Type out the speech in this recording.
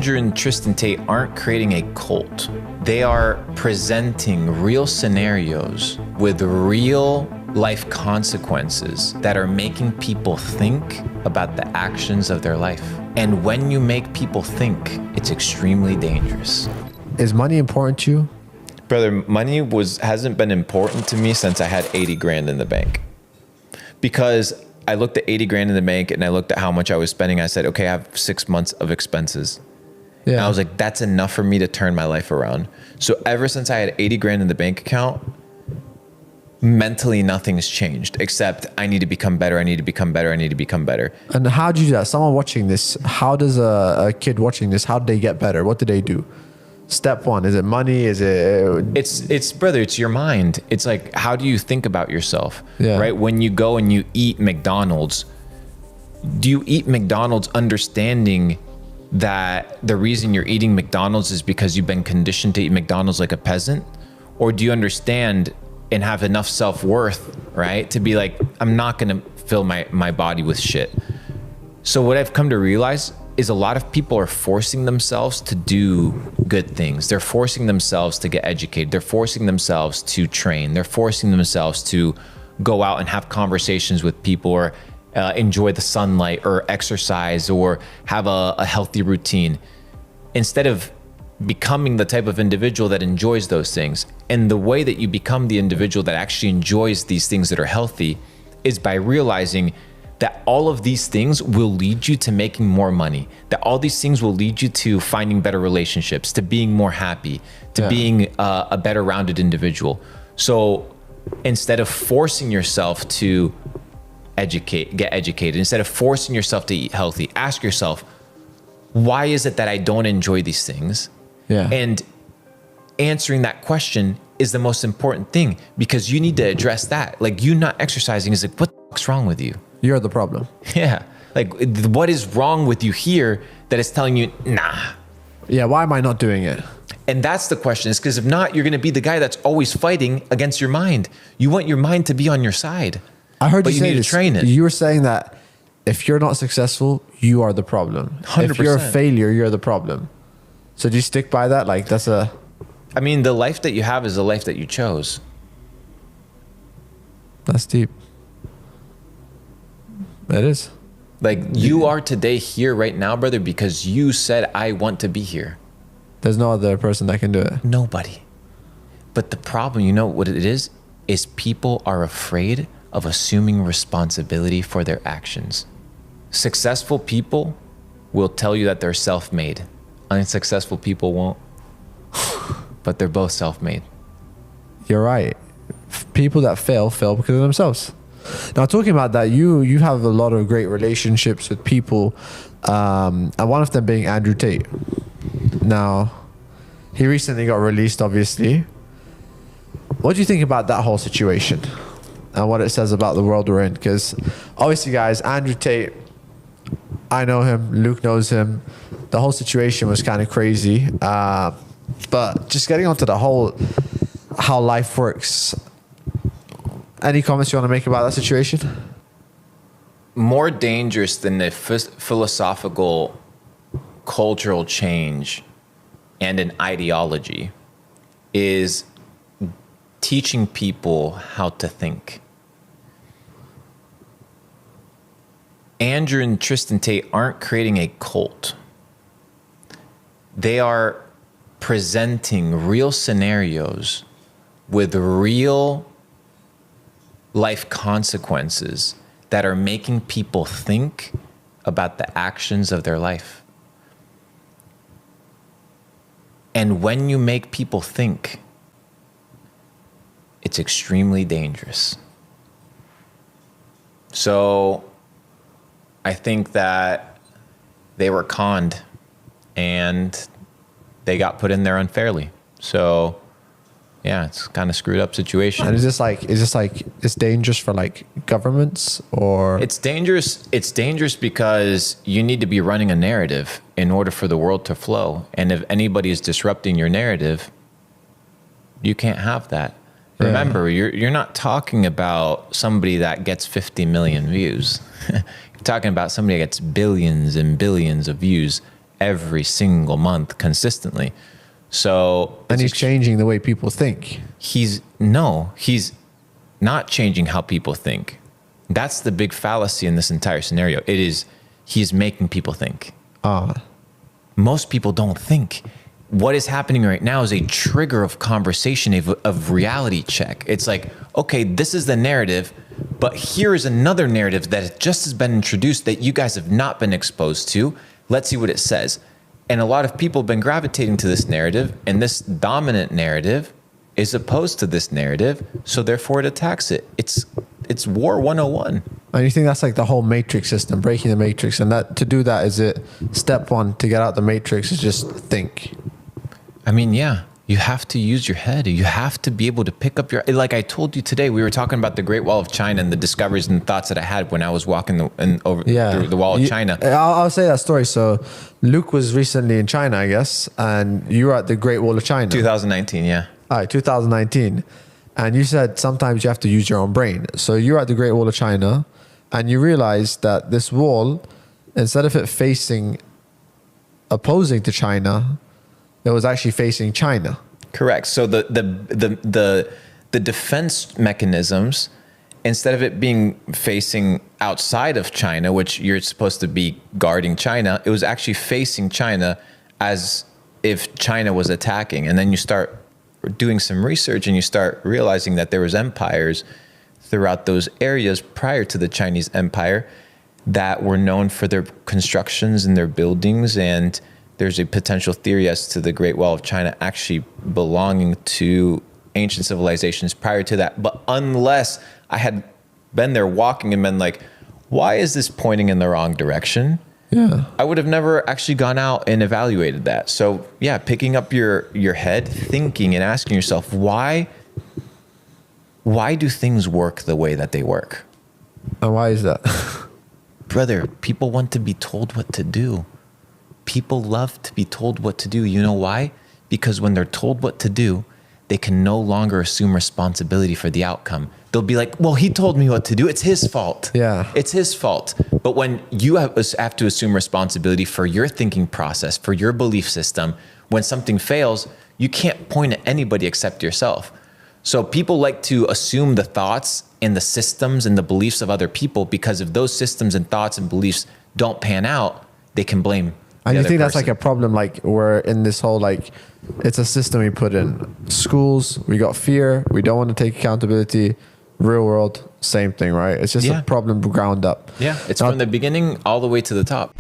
Andrew and Tristan Tate aren't creating a cult. They are presenting real scenarios with real life consequences that are making people think about the actions of their life. And when you make people think, it's extremely dangerous. Is money important to you? Brother, money hasn't been important to me since I had 80 grand in the bank. Because I looked at 80 grand in the bank and I looked at how much I was spending. I said, okay, I have 6 months of expenses. Yeah. And I was like, that's enough for me to turn my life around. So ever since I had 80 grand in the bank account, mentally nothing's changed except I need to become better. I need to become better. I need to become better. And how do you do that? Someone watching this, how does a kid watching this, how do they get better? What do they do? Step one, is it money? Is it? It's brother, it's your mind. It's like, how do you think about yourself? Yeah. Right? When you go and you eat McDonald's, do you eat McDonald's understanding that the reason you're eating McDonald's is because you've been conditioned to eat McDonald's like a peasant? Or do you understand and have enough self-worth, right, to be like, I'm not gonna fill my body with shit? So what I've come to realize is a lot of people are forcing themselves to do good things. They're forcing themselves to get educated. They're forcing themselves to train. They're forcing themselves to go out and have conversations with people, or enjoy the sunlight, or exercise, or have a healthy routine, instead of becoming the type of individual that enjoys those things. And the way that you become the individual that actually enjoys these things that are healthy is by realizing that all of these things will lead you to making more money, that all these things will lead you to finding better relationships, to being more happy, to being a better rounded individual. So instead of forcing yourself to get educated, instead of forcing yourself to eat healthy, ask yourself, why is it that I don't enjoy these things? Yeah. And answering that question is the most important thing, because you need to address that. Like, you not exercising is like, what the fuck's wrong with you? You're the problem. Yeah. Like, what is wrong with you here that is telling you, nah? Yeah, why am I not doing it? And that's the question, is because if not, you're going to be the guy that's always fighting against your mind. You want your mind to be on your side. I heard but you you say need this. to train it. You were saying that if you're not successful, you are the problem. 100%. If you're a failure, you're the problem. So do you stick by that? Like, that's I mean, the life that you have is the life that you chose. That's deep. It is. Like, you are today here right now, brother, because you said, I want to be here. There's no other person that can do it. Nobody. But the problem, you know what it is people are afraid of assuming responsibility for their actions. Successful people will tell you that they're self-made. Unsuccessful people won't. But they're both self-made. You're right. People that fail because of themselves. Now, talking about that, you have a lot of great relationships with people, and one of them being Andrew Tate. Now, he recently got released, obviously. What do you think about that whole situation and what it says about the world we're in? Because obviously, guys, Andrew Tate, I know him, Luke knows him. The whole situation was kind of crazy. But just getting onto the whole, how life works. Any comments you want to make about that situation? More dangerous than the philosophical cultural change and an ideology is teaching people how to think. Andrew and Tristan Tate aren't creating a cult. They are presenting real scenarios with real life consequences that are making people think about the actions of their life. And when you make people think, it's extremely dangerous. So I think that they were conned and they got put in there unfairly. So yeah, it's kind of screwed up situation. And is this like it's dangerous for like governments, or? It's dangerous. It's dangerous because you need to be running a narrative in order for the world to flow. And if anybody is disrupting your narrative, you can't have that. Yeah. Remember, you're not talking about somebody that gets 50 million views. You're talking about somebody that gets billions and billions of views every single month consistently. So, And he's changing the way people think. he's not changing how people think. That's the big fallacy in this entire scenario. He's making people think. Most people don't think. What is happening right now is a trigger of conversation, of reality check. It's like, okay, this is the narrative, but here is another narrative that just has been introduced that you guys have not been exposed to. Let's see what it says. And a lot of people have been gravitating to this narrative, and this dominant narrative is opposed to this narrative, so therefore it attacks it. It's War 101. And you think that's like the whole matrix system, breaking the matrix. And that to do that, is it step one to get out the matrix is just think. I mean, yeah, you have to use your head. You have to be able to pick up your, like I told you today, we were talking about the Great Wall of China and the discoveries and thoughts that I had when I was walking through the Wall of China. I'll say that story. So Luke was recently in China, I guess, and you were at the Great Wall of China. 2019, yeah. All right, 2019. And you said sometimes you have to use your own brain. So you're at the Great Wall of China and you realize that this wall, instead of it facing opposing to China, it was actually facing China. Correct. So the defense mechanisms, instead of it being facing outside of China, which you're supposed to be guarding China, it was actually facing China as if China was attacking. And then you start doing some research and you start realizing that there was empires throughout those areas prior to the Chinese Empire that were known for their constructions and their buildings. And there's a potential theory as to the Great Wall of China actually belonging to ancient civilizations prior to that. But unless I had been there walking and been like, why is this pointing in the wrong direction? Yeah, I would have never actually gone out and evaluated that. So yeah, picking up your head, thinking and asking yourself, why do things work the way that they work? and why is that? Brother, people want to be told what to do. People love to be told what to do. You know why? Because when they're told what to do, they can no longer assume responsibility for the outcome. They'll be like, well, he told me what to do. It's his fault. Yeah. It's his fault. But when you have to assume responsibility for your thinking process, for your belief system, when something fails, you can't point at anybody except yourself. So people like to assume the thoughts and the systems and the beliefs of other people, because if those systems and thoughts and beliefs don't pan out, they can blame. And you think that's like a problem, like we're in this whole, like, it's a system we put in schools. We got fear. We don't want to take accountability. Real world, same thing, right? It's just a problem ground up. Yeah, it's from the beginning all the way to the top.